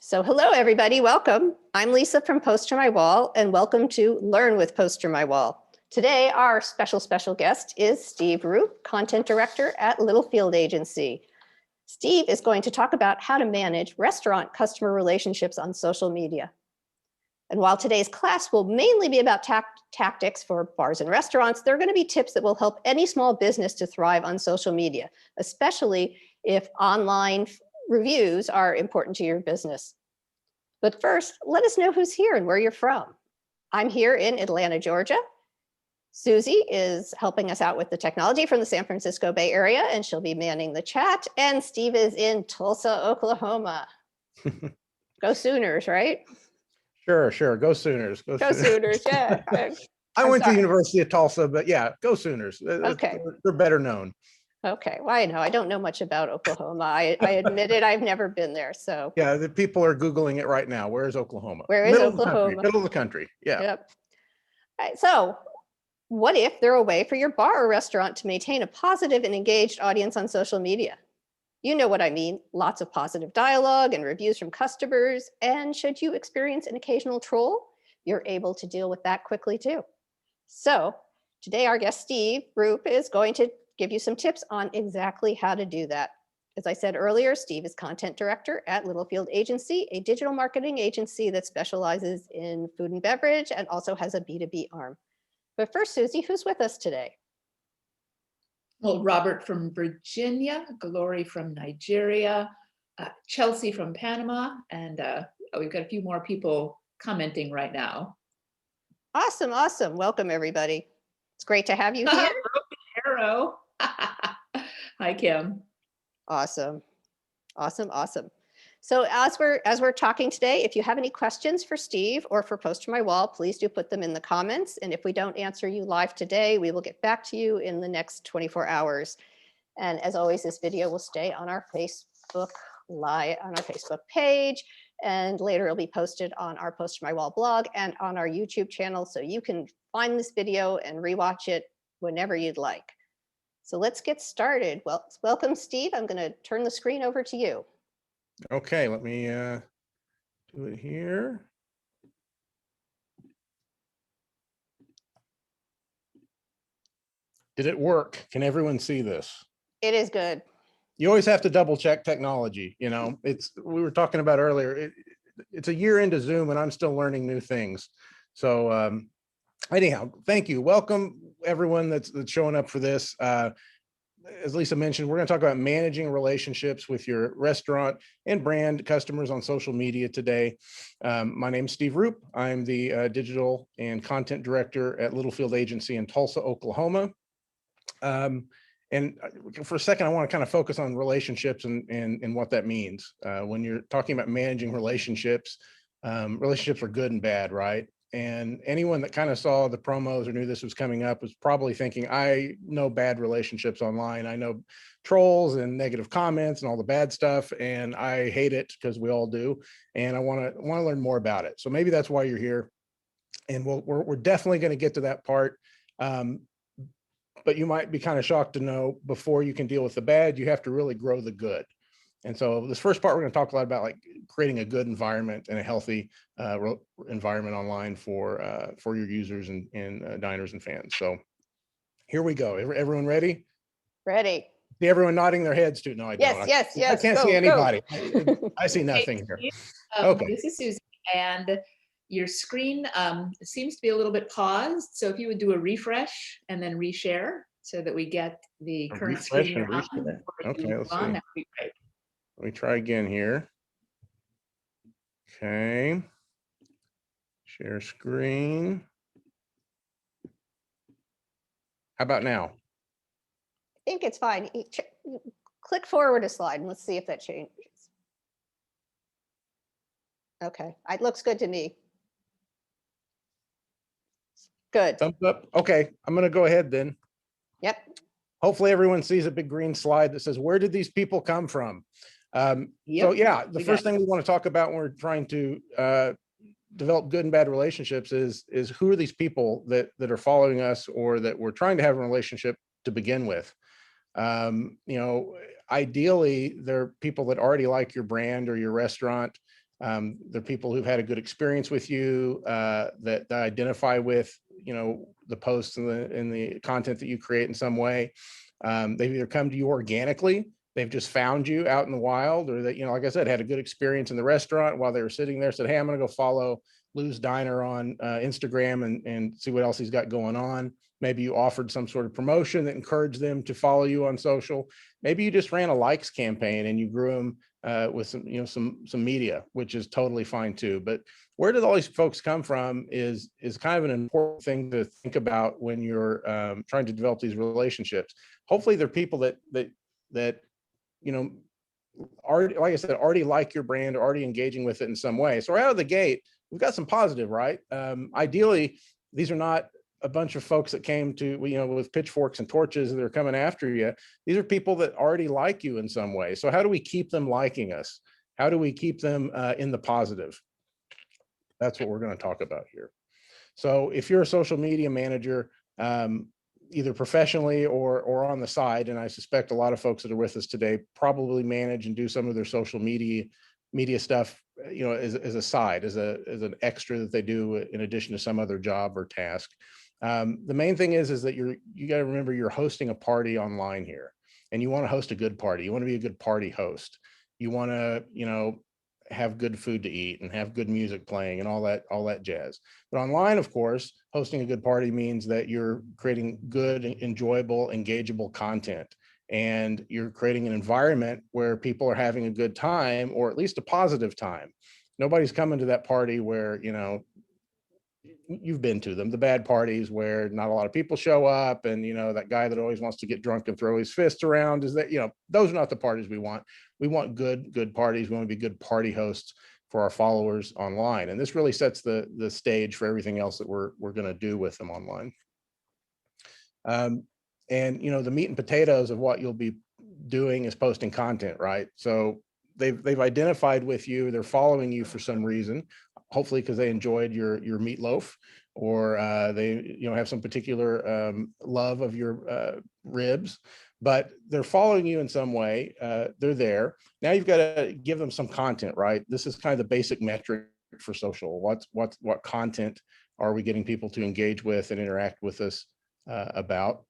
So hello, everybody. Welcome. I'm Lisa from PosterMyWall, and welcome to Learn with PosterMyWall. Today, our special guest is Steve Roop, Content Director at Littlefield Agency. Steve is going to talk about how to manage restaurant customer relationships on social media. And while today's class will mainly be about tactics for bars and restaurants, there are going to be tips that will help any small business to thrive on social media, especially if online reviews are important to your business. But first, let us know who's here and where you're from. I'm here in Atlanta, Georgia. Susie is helping us out with the technology from the San Francisco Bay Area, and she'll be manning the chat. And Steve is in Tulsa, Oklahoma. Go Sooners, right? Sure. Go Sooners. Go Sooners, yeah. I went to the University of Tulsa, but yeah, go Sooners. Okay. They're better known. Okay, well, I know, I don't know much about Oklahoma. I admit it, I've never been there, so. Yeah, the people are Googling it right now. Where is Oklahoma? Where is Oklahoma? Middle of the country, yeah. Yep. All right, so what if there are a way for your bar or restaurant to maintain a positive and engaged audience on social media? You know what I mean, lots of positive dialogue and reviews from customers, and should you experience an occasional troll, you're able to deal with that quickly too. So today our guest Steve Roop is going to give you some tips on exactly how to do that. As I said earlier, Steve is Content Director at Littlefield Agency, a digital marketing agency that specializes in food and beverage and also has a B2B arm. But first, Susie, who's with us today? Well, Robert from Virginia, Glory from Nigeria, Chelsea from Panama, and we've got a few more people commenting right now. Awesome. Welcome, everybody. It's great to have you here. Arrow. Hi, Kim. Awesome. So as we're talking today, if you have any questions for Steve or for PosterMyWall, please do put them in the comments. And if we don't answer you live today, we will get back to you in the next 24 hours. And as always, this video will stay on our Facebook page, and later it'll be posted on our PosterMyWall blog and on our YouTube channel. So you can find this video and rewatch it whenever you'd like. So let's get started. Well, welcome, Steve. I'm going to turn the screen over to you. Okay, let me do it here. Did it work? Can everyone see this? It is good. You always have to double check technology. You know, we were talking about earlier, it's a year into Zoom and I'm still learning new things. So anyhow, thank you. Welcome everyone that's showing up for this. As Lisa mentioned, we're going to talk about managing relationships with your restaurant and brand customers on social media today. My name is Steve Roop. I'm the digital and content director at Littlefield Agency in Tulsa, Oklahoma. And for a second, I want to kind of focus on relationships and what that means. When you're talking about managing relationships, relationships are good and bad, right? And anyone that kind of saw the promos or knew this was coming up was probably thinking, I know bad relationships online. I know trolls and negative comments and all the bad stuff, and I hate it because we all do. And I want to learn more about it. So maybe that's why you're here. And we're definitely going to get to that part. But you might be kind of shocked to know before you can deal with the bad, you have to really grow the good. And so this first part, we're going to talk a lot about like creating a good environment and a healthy environment online for your users and diners and fans. So here we go. Everyone ready? Ready. See everyone nodding their heads too. No, I don't. Yes. I can't see anybody. I see nothing here. Okay. This is Susie, and your screen seems to be a little bit paused. So if you would do a refresh and then reshare so that we get the current screen you're on. Okay, let's see. That'd be great. Let me try again here. Okay. Share screen. How about now? I think it's fine. Click forward a slide and let's see if that changes. Okay, it looks good to me. Good. Thumbs up. Okay, I'm going to go ahead then. Yep. Hopefully everyone sees a big green slide that says, where did these people come from? So yeah, the first thing we want to talk about when we're trying to develop good and bad relationships is who are these people that are following us or that we're trying to have a relationship to begin with. You know, ideally, they're people that already like your brand or your restaurant. They're people who've had a good experience with you, that identify with, the posts and the content that you create in some way. They've either come to you organically, they've just found you out in the wild, or that, like I said, had a good experience in the restaurant while they were sitting there, said, hey, I'm going to go follow Lou's Diner on Instagram and see what else he's got going on. Maybe you offered some sort of promotion that encouraged them to follow you on social. Maybe you just ran a likes campaign and you grew them with some media, which is totally fine too. But where did all these folks come from is kind of an important thing to think about when you're trying to develop these relationships. Hopefully they're people that already, like I said, already like your brand, already engaging with it in some way. So right out of the gate, we've got some positive, right? Ideally, these are not a bunch of folks that came to, with pitchforks and torches that are coming after you. These are people that already like you in some way. So how do we keep them liking us? How do we keep them in the positive? That's what we're going to talk about here. So if you're a social media manager, either professionally or on the side, and I suspect a lot of folks that are with us today probably manage and do some of their social media stuff, as a side, as an extra that they do in addition to some other job or task. The main thing is that you got to remember you're hosting a party online here, and you want to host a good party. You want to be a good party host. You want to, have good food to eat and have good music playing and all that jazz. But online, of course, hosting a good party means that you're creating good, enjoyable, engageable content. And you're creating an environment where people are having a good time, or at least a positive time. Nobody's coming to that party where, you've been to them, the bad parties where not a lot of people show up, and that guy that always wants to get drunk and throw his fist around, is that, those are not the parties we want. We want good parties. We want to be good party hosts for our followers online, and this really sets the stage for everything else that we're going to do with them online. And the meat and potatoes of what you'll be doing is posting content, right? So they've identified with you, they're following you for some reason, hopefully because they enjoyed your meatloaf, or they have some particular love of your ribs, but they're following you in some way. They're there. Now you've got to give them some content, right? This is kind of the basic metric for social. What content are we getting people to engage with and interact with us about?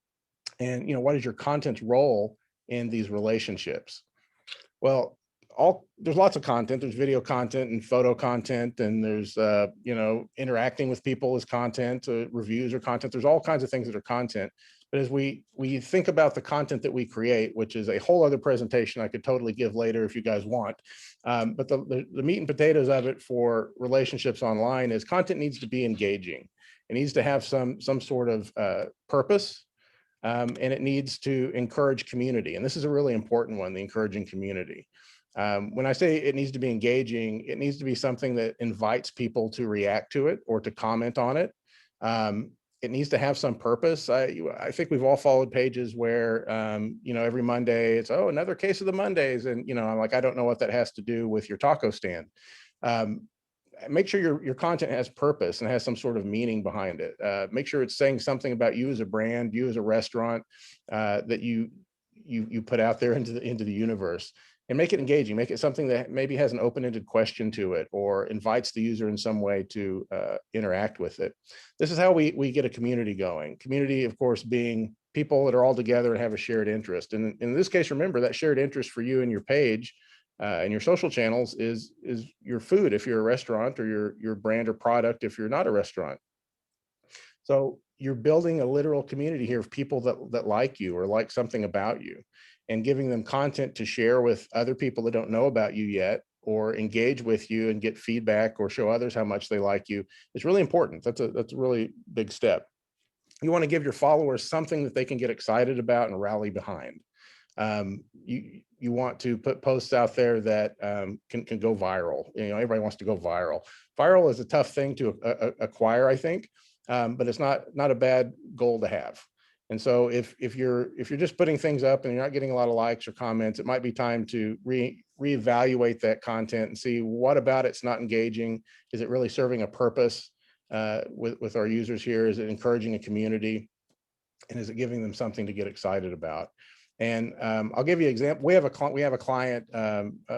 And what is your content's role in these relationships? Well, there's lots of content. There's video content and photo content, and there's interacting with people is content. Reviews are content. There's all kinds of things that are content. But as we think about the content that we create, which is a whole other presentation I could totally give later if you guys want, but the meat and potatoes of it for relationships online is content needs to be engaging. It needs to have some sort of purpose. And it needs to encourage community. And this is a really important one, the encouraging community. When I say it needs to be engaging, it needs to be something that invites people to react to it or to comment on it. It needs to have some purpose. I think we've all followed pages where, every Monday it's, oh, another case of the Mondays. And, I'm like, I don't know what that has to do with your taco stand. Make sure your content has purpose and has some sort of meaning behind it. Make sure it's saying something about you as a brand, you as a restaurant, that you put out there into the universe, and make it engaging. Make it something that maybe has an open-ended question to it, or invites the user in some way to interact with it. This is how we get a community going. Community, of course, being people that are all together and have a shared interest. And in this case, remember that shared interest for you and your page and your social channels is your food if you're a restaurant, or your brand or product if you're not a restaurant. So you're building a literal community here of people that like you or like something about you, and giving them content to share with other people that don't know about you yet, or engage with you and get feedback or show others how much they like you. It's really important. That's a really big step. You want to give your followers something that they can get excited about and rally behind. You want to put posts out there that can go viral. Everybody wants to go viral. Viral is a tough thing to acquire, I think, but it's not a bad goal to have. And so if you're just putting things up and you're not getting a lot of likes or comments, it might be time to reevaluate that content and see what about it's not engaging. Is it really serving a purpose with our users here? Is it encouraging a community? And is it giving them something to get excited about? And I'll give you an example. We have a client,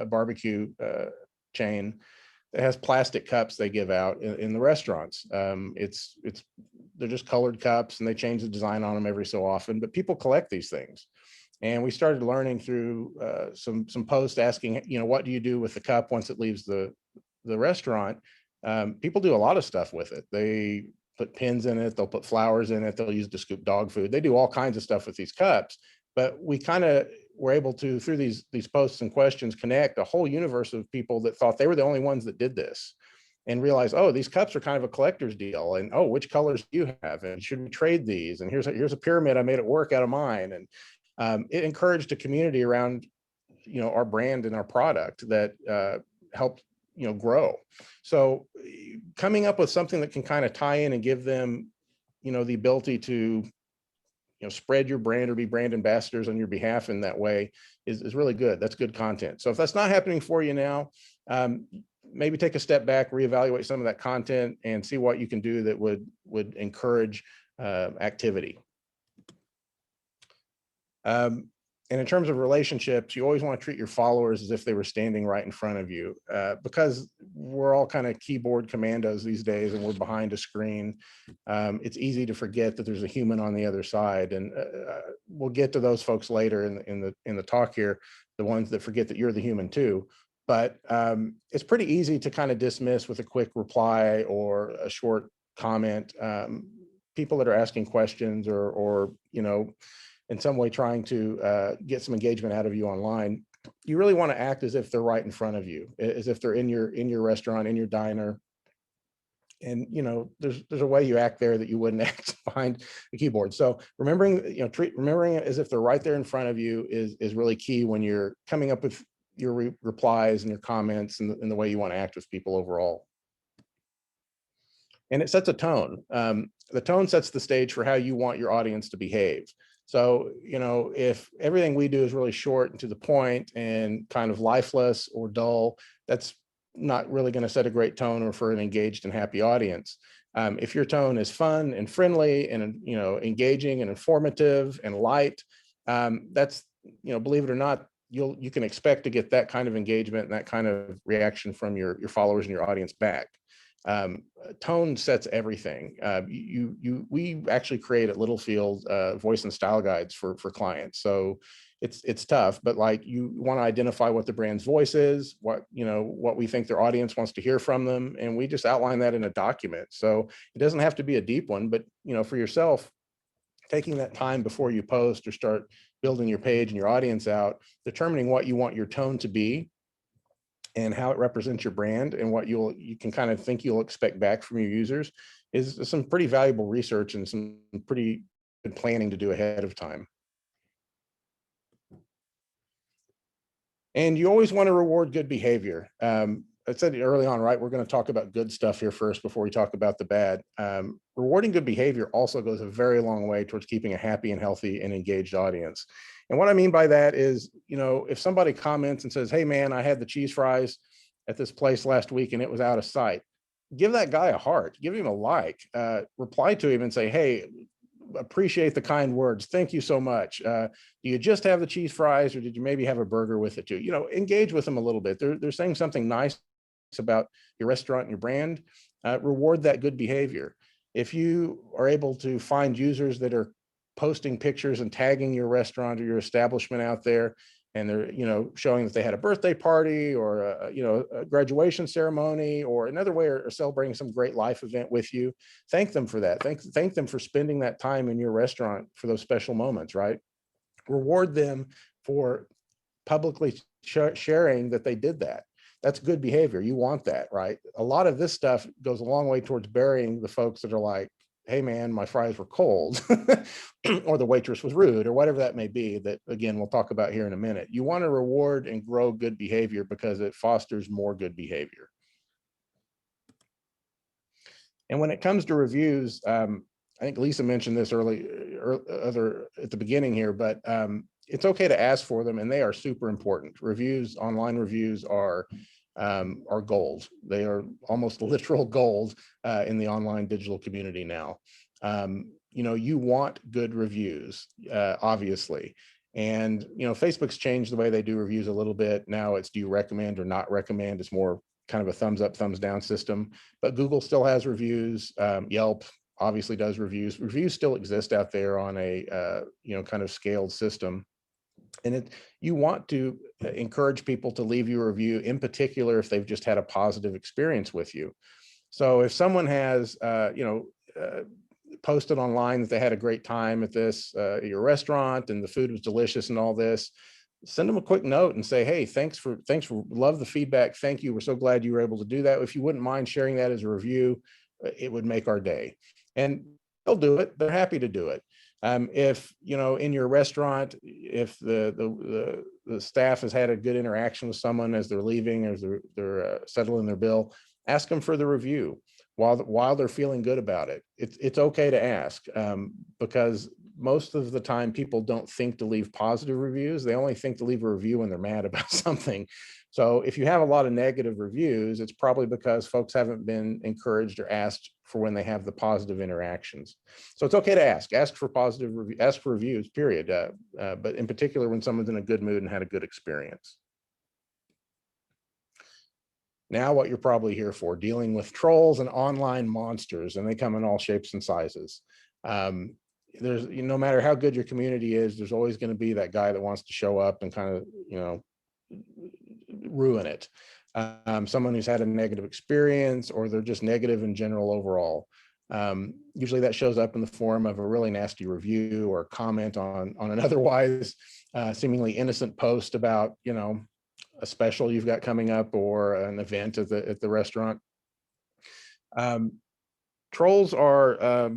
barbecue chain, that has plastic cups they give out in the restaurants. They're just colored cups and they change the design on them every so often, but people collect these things. And we started learning through some posts asking, what do you do with the cup once it leaves the restaurant? People do a lot of stuff with it. They put pins in it, they'll put flowers in it, they'll use to scoop dog food. They do all kinds of stuff with these cups, but we kind of were able to, through these posts and questions, connect a whole universe of people that thought they were the only ones that did this, and realize, oh, these cups are kind of a collector's deal, and oh, which colors do you have, and should we trade these, and here's a pyramid I made at work out of mine. And it encouraged a community around our brand and our product that helped grow. So coming up with something that can kind of tie in and give them the ability to spread your brand or be brand ambassadors on your behalf in that way is really good. That's good content. So if that's not happening for you now, maybe take a step back, reevaluate some of that content, and see what you can do that would encourage activity. And in terms of relationships, you always want to treat your followers as if they were standing right in front of you, because we're all kind of keyboard commandos these days and we're behind a screen. It's easy to forget that there's a human on the other side. And we'll get to those folks later in the talk here, the ones that forget that you're the human too. But it's pretty easy to kind of dismiss with a quick reply or a short comment. People that are asking questions or in some way trying to get some engagement out of you online, you really want to act as if they're right in front of you, as if they're in your restaurant, in your diner. And there's a way you act there that you wouldn't act behind the keyboard. So remembering it as if they're right there in front of you is really key when you're coming up with your replies and your comments and the way you want to act with people overall. And it sets a tone. The tone sets the stage for how you want your audience to behave. So, if everything we do is really short and to the point and kind of lifeless or dull, that's not really going to set a great tone or for an engaged and happy audience. If your tone is fun and friendly and, engaging and informative and light, that's, believe it or not, you can expect to get that kind of engagement and that kind of reaction from your followers and your audience back. Tone sets everything. We actually create at Littlefield voice and style guides for clients. So it's tough, but like you want to identify what the brand's voice is, what we think their audience wants to hear from them, and we just outline that in a document. So it doesn't have to be a deep one, but for yourself, taking that time before you post or start building your page and your audience out, determining what you want your tone to be and how it represents your brand and what you can kind of think you'll expect back from your users is some pretty valuable research and some pretty good planning to do ahead of time. And you always want to reward good behavior. I said it early on, right? We're going to talk about good stuff here first before we talk about the bad. Rewarding good behavior also goes a very long way towards keeping a happy and healthy and engaged audience. And what I mean by that is, if somebody comments and says, hey man, I had the cheese fries at this place last week and it was out of sight, give that guy a heart, give him a like, reply to him and say, hey, appreciate the kind words. Thank you so much. Do you just have the cheese fries or did you maybe have a burger with it too? Engage with them a little bit. They're saying something nice about your restaurant and your brand. Reward that good behavior. If you are able to find users that are posting pictures and tagging your restaurant or your establishment out there, and they're showing that they had a birthday party or a graduation ceremony or another way or celebrating some great life event with you, thank them for that. Thank them for spending that time in your restaurant for those special moments, right? Reward them for publicly sharing that they did that. That's good behavior. You want that, right? A lot of this stuff goes a long way towards burying the folks that are like, hey man, my fries were cold or the waitress was rude or whatever that may be, that again, we'll talk about here in a minute. You want to reward and grow good behavior because it fosters more good behavior. And when it comes to reviews, I think Lisa mentioned this at the beginning here, but it's okay to ask for them and they are super important. Reviews, online reviews are gold. They are almost literal gold in the online digital community now. You want good reviews, obviously. And, Facebook's changed the way they do reviews a little bit. Now it's do you recommend or not recommend? It's more kind of a thumbs up, thumbs down system, but Google still has reviews. Yelp obviously does reviews. Reviews still exist out there on a, kind of scaled system. And you want to encourage people to leave you a review, in particular, if they've just had a positive experience with you. So if someone has, posted online that they had a great time at your restaurant and the food was delicious and all this, send them a quick note and say, hey, thanks for love the feedback. Thank you. We're so glad you were able to do that. If you wouldn't mind sharing that as a review, it would make our day. And they'll do it. They're happy to do it. If, in your restaurant, if the staff has had a good interaction with someone as they're leaving, as they're settling their bill, ask them for the review while they're feeling good about it. It's okay to ask, because most of the time people don't think to leave positive reviews. They only think to leave a review when they're mad about something. So if you have a lot of negative reviews, it's probably because folks haven't been encouraged or asked for when they have the positive interactions. So it's okay to ask for positive reviews, ask for reviews, period. But in particular, when someone's in a good mood and had a good experience. Now what you're probably here for, dealing with trolls and online monsters, and they come in all shapes and sizes. There's, no matter how good your community is, there's always going to be that guy that wants to show up and kind of, ruin it. Someone who's had a negative experience, or they're just negative in general overall. Usually that shows up in the form of a really nasty review or comment on an otherwise seemingly innocent post about, a special you've got coming up or an event at the restaurant. Trolls are,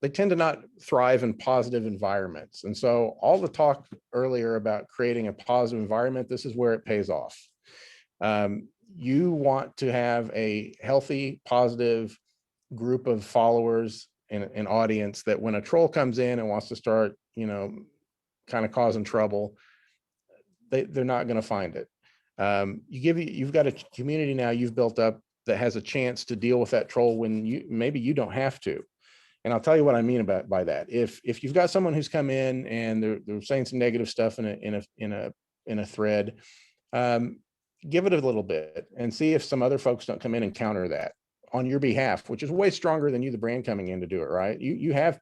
they tend to not thrive in positive environments. And so all the talk earlier about creating a positive environment, this is where it pays off. You want to have a healthy, positive group of followers and an audience that when a troll comes in and wants to start, kind of causing trouble, they're not going to find it. You've got a community now you've built up that has a chance to deal with that troll when maybe you don't have to. And I'll tell you what I mean by that. If you've got someone who's come in and they're saying some negative stuff in a thread, give it a little bit and see if some other folks don't come in and counter that on your behalf, which is way stronger than you, the brand, coming in to do it, right? You have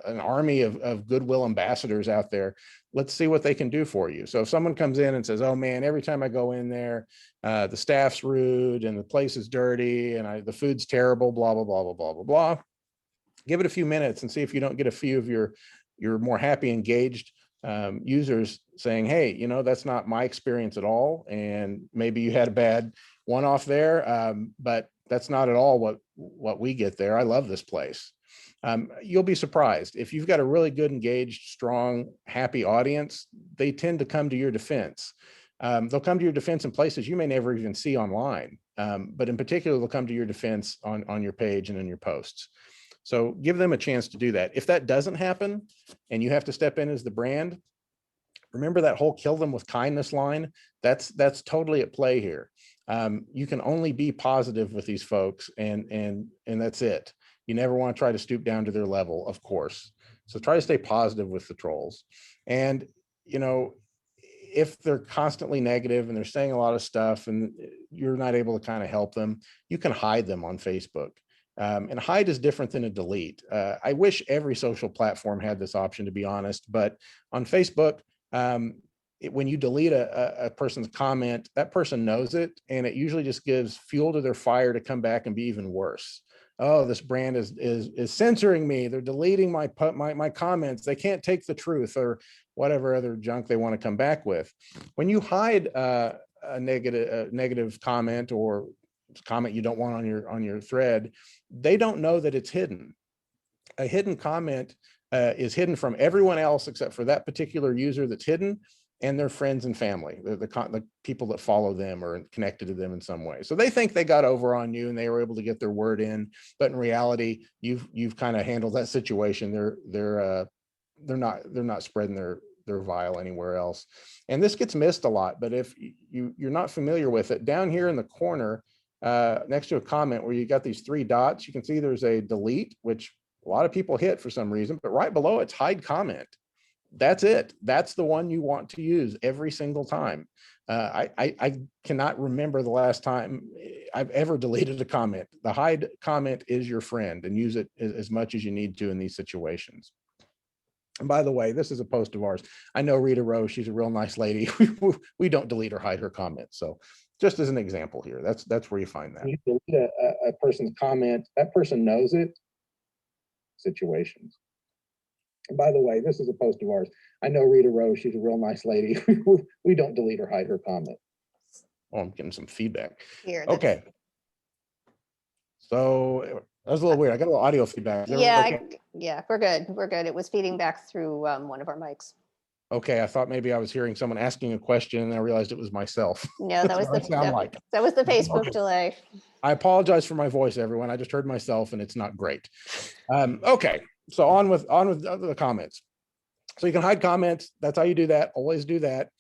an army of goodwill ambassadors out there. Let's see what they can do for you. So if someone comes in and says, oh man, every time I go in there, the staff's rude and the place is dirty and the food's terrible, blah, blah, blah, blah, blah, blah, blah. Give it a few minutes and see if you don't get a few of your more happy, engaged users saying, hey, that's not my experience at all. And maybe you had a bad one-off there, but that's not at all what we get there. I love this place. You'll be surprised. If you've got a really good, engaged, strong, happy audience, they tend to come to your defense. They'll come to your defense in places you may never even see online. But in particular, they'll come to your defense on your page and in your posts. So give them a chance to do that. If that doesn't happen and you have to step in as the brand, remember that whole kill them with kindness line. That's totally at play here. You can only be positive with these folks and that's it. You never want to try to stoop down to their level, of course. So try to stay positive with the trolls. And, if they're constantly negative and they're saying a lot of stuff and you're not able to kind of help them, you can hide them on Facebook. And hide is different than a delete. I wish every social platform had this option, to be honest, but on Facebook, when you delete a person's comment, that person knows it, and it usually just gives fuel to their fire to come back and be even worse. Oh, this brand is censoring me. They're deleting my comments. They can't take the truth, or whatever other junk they want to come back with. When you hide a negative comment or comment you don't want on your thread, they don't know that it's hidden. A hidden comment is hidden from everyone else except for that particular user that's hidden, and their friends and family, the people that follow them or connected to them in some way. So they think they got over on you and they were able to get their word in, but in reality, you've kind of handled that situation. They're not spreading their vile anywhere else. And this gets missed a lot, but if you're not familiar with it, down here in the corner, next to a comment where you got these 3 dots, you can see there's a delete, which a lot of people hit for some reason, but right below it's hide comment. That's it. That's the one you want to use every single time. I cannot remember the last time I've ever deleted a comment. The hide comment is your friend, and use it as much as you need to in these situations. And by the way, this is a post of ours. I know Rita Rose, she's a real nice lady. We don't delete or hide her comments. So just as an example here, that's where you find that. You delete a person's comment, that person knows it. Situations. And by the way, this is a post of ours. I know Rita Rose, she's a real nice lady. We don't delete or hide her comment. Oh, I'm getting some feedback. Here. Okay. So that was a little weird. I got a little audio feedback. Yeah, yeah, we're good. We're good. It was feeding back through one of our mics. Okay, I thought maybe I was hearing someone asking a question, and I realized it was myself. No, that was that was the Facebook delay. I apologize for my voice, everyone. I just heard myself, and it's not great. Okay, so on with the comments. So you can hide comments. That's how you do that. Always do that.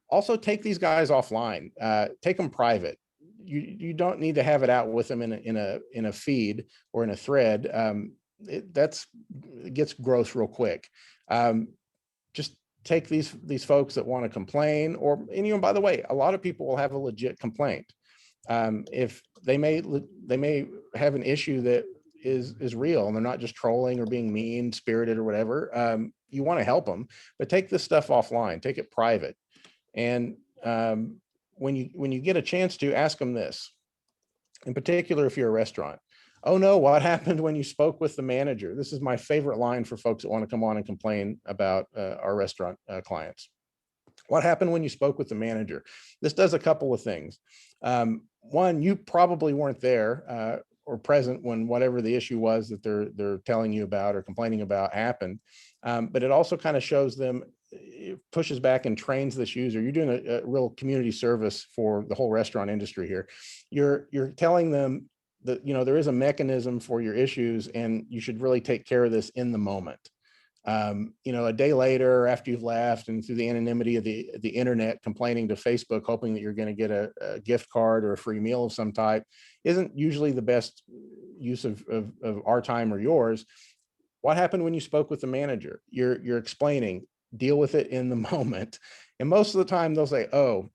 Also, take these guys offline. Take them private. You don't need to have it out with them in a feed or in a thread. It gets gross real quick. Just take these folks that want to complain, and you know, by the way, a lot of people will have a legit complaint. If they may have an issue that is real, and they're not just trolling or being mean spirited or whatever. You want to help them, but take this stuff offline, take it private. And when you get a chance to, ask them this. In particular, if you're a restaurant, oh no, what happened when you spoke with the manager? This is my favorite line for folks that want to come on and complain about our restaurant clients. What happened when you spoke with the manager? This does a couple of things. One, you probably weren't there or present when whatever the issue was that they're telling you about or complaining about happened. But it also kind of shows them, it pushes back and trains this user. You're doing a real community service for the whole restaurant industry here. You're telling them that, you know, there is a mechanism for your issues, and you should really take care of this in the moment. You know, a day later, after you've left and through the anonymity of the internet, complaining to Facebook, hoping that you're going to get a gift card or a free meal of some type, isn't usually the best use of our time or yours. What happened when you spoke with the manager? You're explaining, deal with it in the moment. And most of the time they'll say, oh,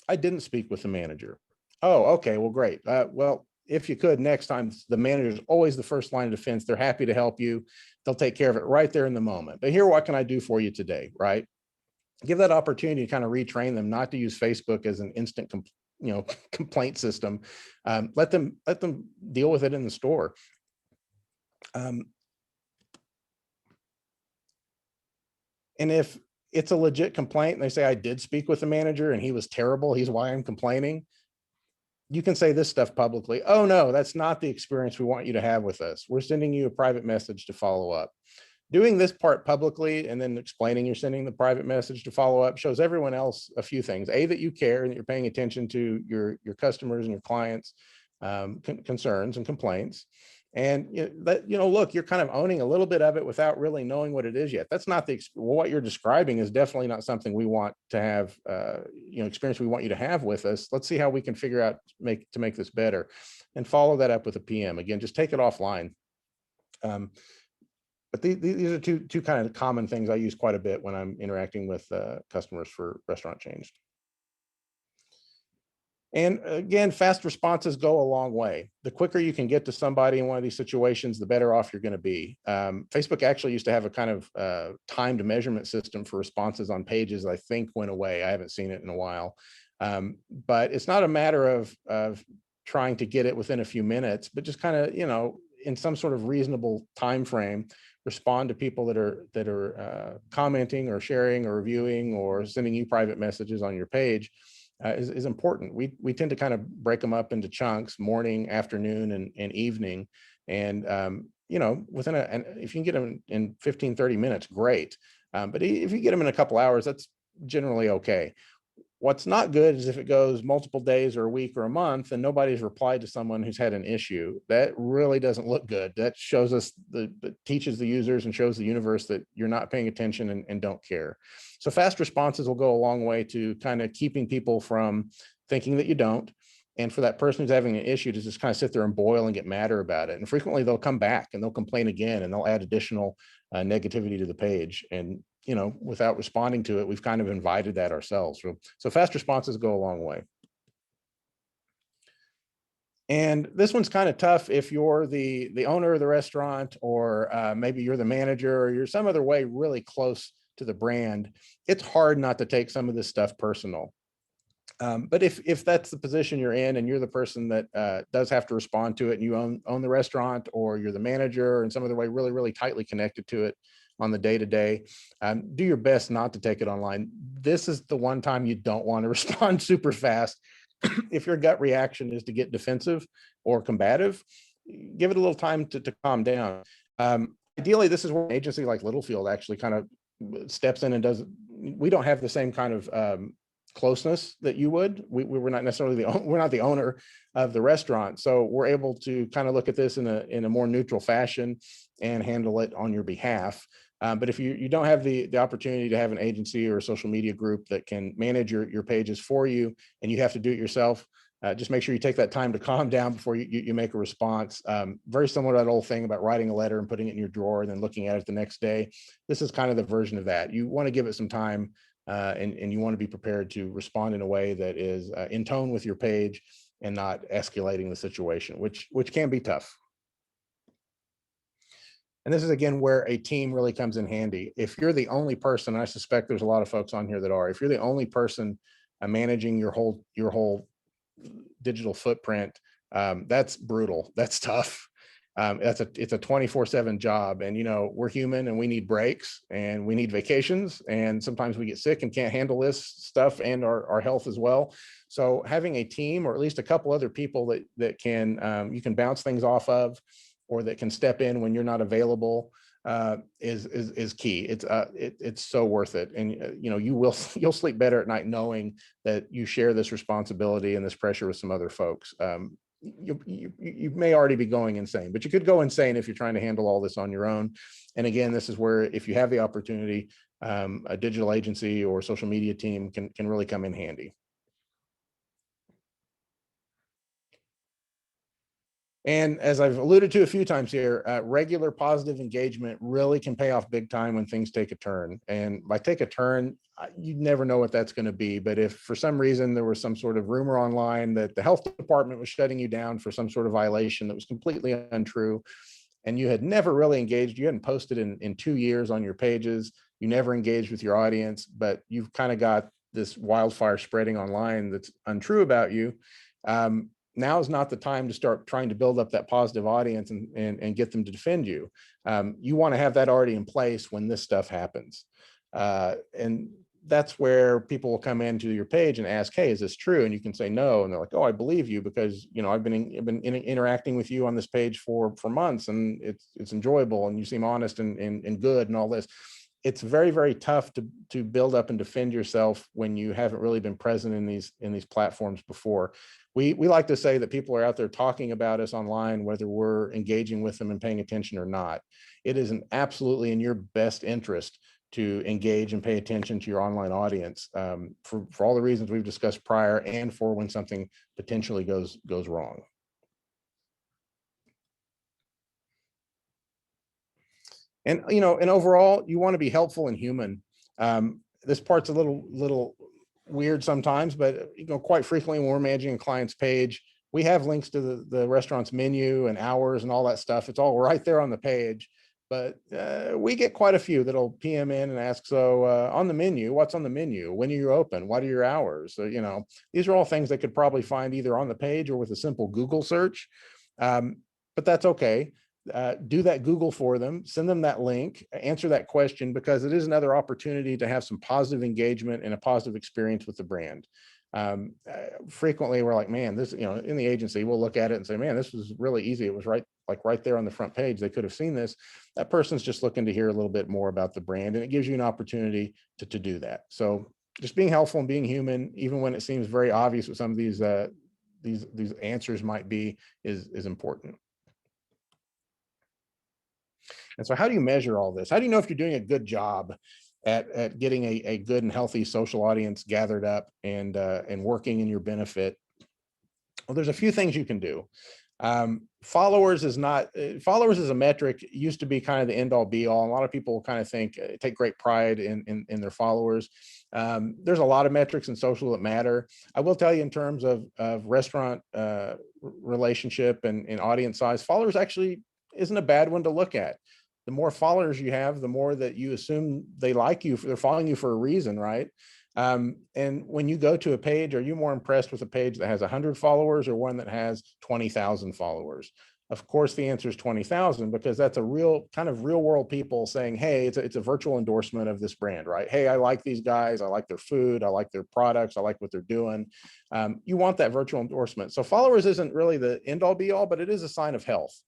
I didn't speak with the manager. Oh, okay, well, great. Well, if you could, next time, the manager is always the first line of defense. They're happy to help you. They'll take care of it right there in the moment. But here, what can I do for you today, right? Give that opportunity to kind of retrain them not to use Facebook as an instant complaint system. Let them deal with it in the store. And if it's a legit complaint and they say, I did speak with the manager and he was terrible, he's why I'm complaining, you can say this stuff publicly. Oh no, that's not the experience we want you to have with us. We're sending you a private message to follow up. Doing this part publicly and then explaining you're sending the private message to follow up shows everyone else a few things. A, that you care and that you're paying attention to your customers and your clients' concerns and complaints. And look, you're kind of owning a little bit of it without really knowing what it is yet. That's not what you're describing is definitely not something we want to have, experience we want you to have with us. Let's see how we can figure out to make this better, and follow that up with a PM. Again, just take it offline. But these are two kind of common things I use quite a bit when I'm interacting with customers for restaurant chains. And again, fast responses go a long way. The quicker you can get to somebody in one of these situations, the better off you're going to be. Facebook actually used to have a kind of timed measurement system for responses on pages, I think went away. I haven't seen it in a while. But it's not a matter of trying to get it within a few minutes, but just kind of, in some sort of reasonable time frame, respond to people that are commenting or sharing or reviewing or sending you private messages on your page. Is important. We tend to kind of break them up into chunks, morning, afternoon, and evening. And, if you can get them in 15, 30 minutes, great. But if you get them in a couple hours, that's generally okay. What's not good is if it goes multiple days or a week or a month and nobody's replied to someone who's had an issue. That really doesn't look good. That shows us, that teaches the users and shows the universe that you're not paying attention and don't care. So fast responses will go a long way to kind of keeping people from thinking that you don't. And for that person who's having an issue to just kind of sit there and boil and get madder about it. And frequently they'll come back and they'll complain again and they'll add additional negativity to the page. And without responding to it, we've kind of invited that ourselves. So fast responses go a long way. And this one's kind of tough if you're the owner of the restaurant, or maybe you're the manager, or you're some other way really close to the brand. It's hard not to take some of this stuff personal. But if that's the position you're in, and you're the person that does have to respond to it, and you own the restaurant, or you're the manager and some other way really, really tightly connected to it on the day-to-day, do your best not to take it online. This is the one time you don't want to respond super fast. If your gut reaction is to get defensive or combative, give it a little time to calm down. Ideally, this is where an agency like Littlefield actually kind of steps in and does. We don't have the same kind of closeness that you would. We're not necessarily we're not the owner of the restaurant, so we're able to kind of look at this in a more neutral fashion and handle it on your behalf. But if you don't have the opportunity to have an agency or a social media group that can manage your pages for you, and you have to do it yourself, just make sure you take that time to calm down before you make a response. Very similar to that old thing about writing a letter and putting it in your drawer and then looking at it the next day. This is kind of the version of that. You want to give it some time, and you want to be prepared to respond in a way that is in tone with your page and not escalating the situation, which can be tough. And this is, again, where a team really comes in handy. If you're the only person, and I suspect there's a lot of folks on here that are, if you're the only person managing your whole digital footprint, that's brutal. That's tough. It's a 24/7 job, and we're human, and we need breaks, and we need vacations, and sometimes we get sick and can't handle this stuff, and our health as well. So having a team, or at least a couple other people that can you can bounce things off of, or that can step in when you're not available, is key. It's so worth it. And you'll sleep better at night knowing that you share this responsibility and this pressure with some other folks. You may already be going insane, but you could go insane if you're trying to handle all this on your own. And again, this is where, if you have the opportunity, a digital agency or social media team can really come in handy. And as I've alluded to a few times here, regular positive engagement really can pay off big time when things take a turn. And by take a turn, you never know what that's going to be. But if for some reason there was some sort of rumor online that the health department was shutting you down for some sort of violation that was completely untrue, and you had never really engaged, you hadn't posted in 2 years on your pages, you never engaged with your audience, but you've kind of got this wildfire spreading online that's untrue about you, now is not the time to start trying to build up that positive audience and get them to defend you. You want to have that already in place when this stuff happens. And that's where people will come into your page and ask, hey, is this true? And you can say no. And they're like, oh, I believe you, because I've been interacting with you on this page for months, and it's enjoyable, and you seem honest and good and all this. It's very, very tough to build up and defend yourself when you haven't really been present in these platforms before. We like to say that people are out there talking about us online, whether we're engaging with them and paying attention or not. It is absolutely in your best interest to engage and pay attention to your online audience, for all the reasons we've discussed prior, and for when something potentially goes wrong. And and overall, you want to be helpful and human. This part's a little weird sometimes, but quite frequently when we're managing a client's page, we have links to the restaurant's menu and hours and all that stuff. It's all right there on the page. But we get quite a few that'll PM in and ask, so on the menu, what's on the menu? When are you open? What are your hours? So, these are all things they could probably find either on the page or with a simple Google search. But that's okay. Do that Google for them, send them that link, answer that question, because it is another opportunity to have some positive engagement and a positive experience with the brand. Frequently we're like, man, this, in the agency, we'll look at it and say, man, this was really easy. It was right there on the front page. They could have seen this. That person's just looking to hear a little bit more about the brand, and it gives you an opportunity to do that. So just being helpful and being human, even when it seems very obvious what some of these answers might be, is important. And so how do you measure all this? How do you know if you're doing a good job at getting a good and healthy social audience gathered up and working in your benefit? Well, there's a few things you can do. Followers is not, followers as a metric used to be kind of the end all be all. A lot of people kind of think, take great pride in their followers. There's a lot of metrics in social that matter. I will tell you in terms of restaurant relationship and audience size, followers actually isn't a bad one to look at. The more followers you have, the more that you assume they like you, they're following you for a reason, right? And when you go to a page, are you more impressed with a page that has 100 followers or one that has 20,000 followers? Of course, the answer is 20,000, because that's a real kind of real world people saying, hey, it's a virtual endorsement of this brand, right? Hey, I like these guys. I like their food. I like their products. I like what they're doing. You want that virtual endorsement. So followers isn't really the end all be all, but it is a sign of health.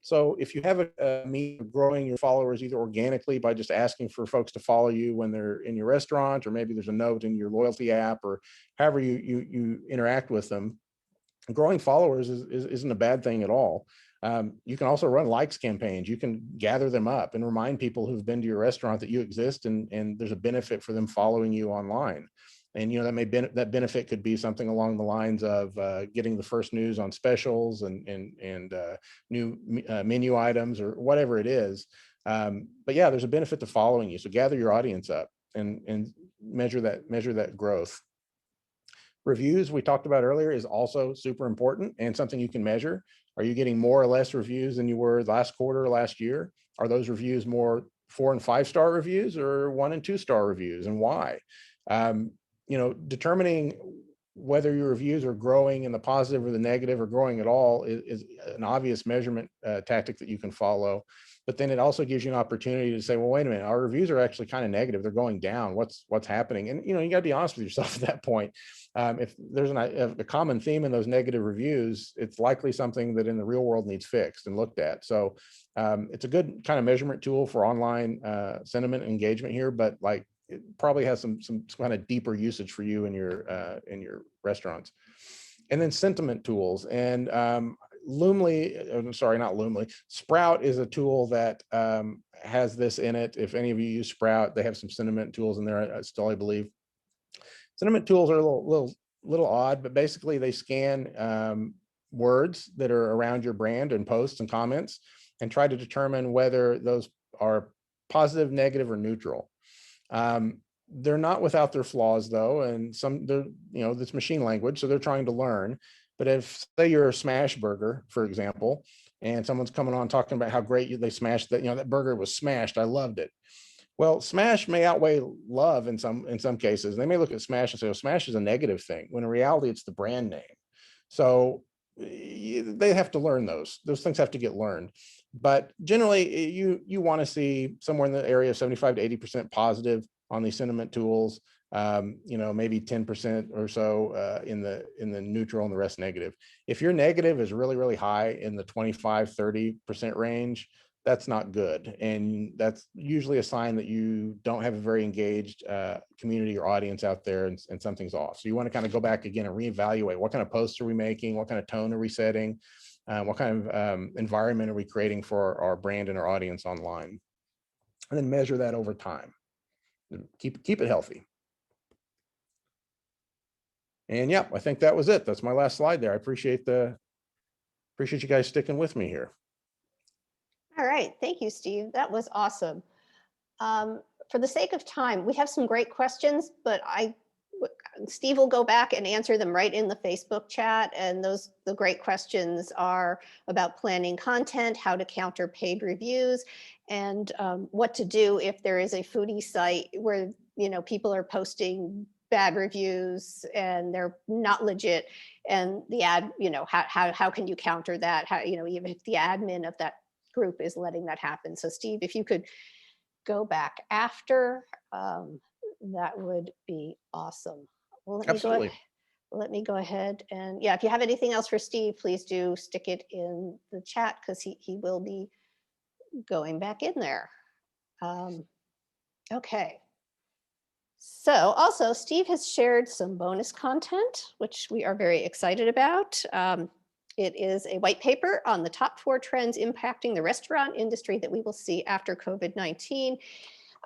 So if you have a means of growing your followers either organically by just asking for folks to follow you when they're in your restaurant, or maybe there's a note in your loyalty app, or however you interact with them, growing followers isn't a bad thing at all. You can also run likes campaigns. You can gather them up and remind people who've been to your restaurant that you exist, and there's a benefit for them following you online. And that benefit could be something along the lines of getting the first news on specials and new menu items or whatever it is. But yeah, there's a benefit to following you. So gather your audience up and measure that growth. Reviews we talked about earlier is also super important and something you can measure. Are you getting more or less reviews than you were last quarter or last year? Are those reviews more 4 and 5 star reviews or 1 and 2 star reviews, and why? Determining whether your reviews are growing in the positive or the negative or growing at all is an obvious measurement tactic that you can follow. But then it also gives you an opportunity to say, well, wait a minute, our reviews are actually kind of negative. They're going down. What's happening? And, you got to be honest with yourself at that point. If there's a common theme in those negative reviews, it's likely something that in the real world needs fixed and looked at. So it's a good kind of measurement tool for online sentiment and engagement here, but it probably has some kind of deeper usage for you in your restaurants. And then sentiment tools. And Sprout is a tool that has this in it. If any of you use Sprout, they have some sentiment tools in there still, I believe. Sentiment tools are a little odd, but basically they scan words that are around your brand and posts and comments and try to determine whether those are positive, negative, or neutral. They're not without their flaws though, and it's machine language, so they're trying to learn. But if, say, you're a smash burger, for example, and someone's coming on talking about how great they smashed that, that burger was smashed, I loved it. Well, smash may outweigh love in some cases. They may look at smash and say, oh, smash is a negative thing, when in reality it's the brand name. So they have to learn those things have to get learned. But generally you want to see somewhere in the area of 75 to 80% positive on these sentiment tools, maybe 10% or so in the neutral, and the rest negative. If your negative is really, really high in the 25, 30% range, that's not good. And that's usually a sign that you don't have a very engaged community or audience out there, and something's off. So you want to kind of go back again and reevaluate, what kind of posts are we making? What kind of tone are we setting? What kind of environment are we creating for our brand and our audience online? And then measure that over time. Keep it healthy. And yeah, I think that was it. That's my last slide there. I appreciate you guys sticking with me here. All right. Thank you, Steve. That was awesome. For the sake of time, we have some great questions, but Steve will go back and answer them right in the Facebook chat. And the great questions are about planning content, how to counter paid reviews, and what to do if there is a foodie site where people are posting bad reviews and they're not legit, and the ad, how can you counter that? How, even if the admin of that group is letting that happen. So Steve, if you could go back after, that would be awesome. Well, Absolutely. Let me go ahead and, yeah, if you have anything else for Steve, please do stick it in the chat, because he will be going back in there. Okay. So also, Steve has shared some bonus content, which we are very excited about. It is a white paper on the top 4 trends impacting the restaurant industry that we will see after COVID-19.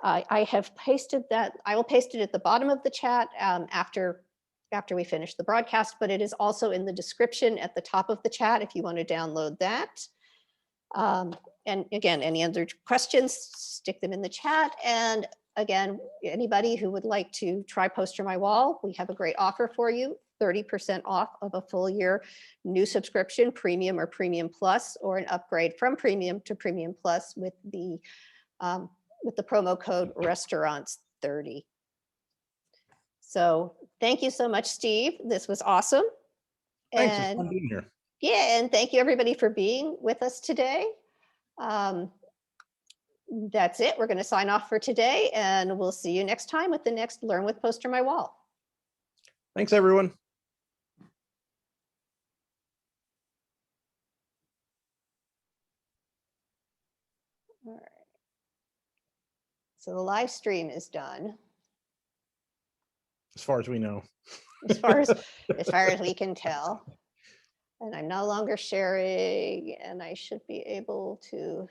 I have pasted that. I will paste it at the bottom of the chat after after we finish the broadcast, but it is also in the description at the top of the chat if you want to download that. And again, any other questions, stick them in the chat. And again, anybody who would like to try PosterMyWall, we have a great offer for you, 30% off of a full year new subscription, premium or premium plus, or an upgrade from premium to premium plus with the promo code restaurants30. So thank you so much, Steve. This was awesome. Thanks, it's And fun being here. yeah, and thank you everybody for being with us today. That's it. We're going to sign off for today, and we'll see you next time with the next Learn with PosterMyWall. Thanks, everyone. All right. So the live stream is done. As far as we know. As far as we can tell. And I'm no longer sharing, and I should be able to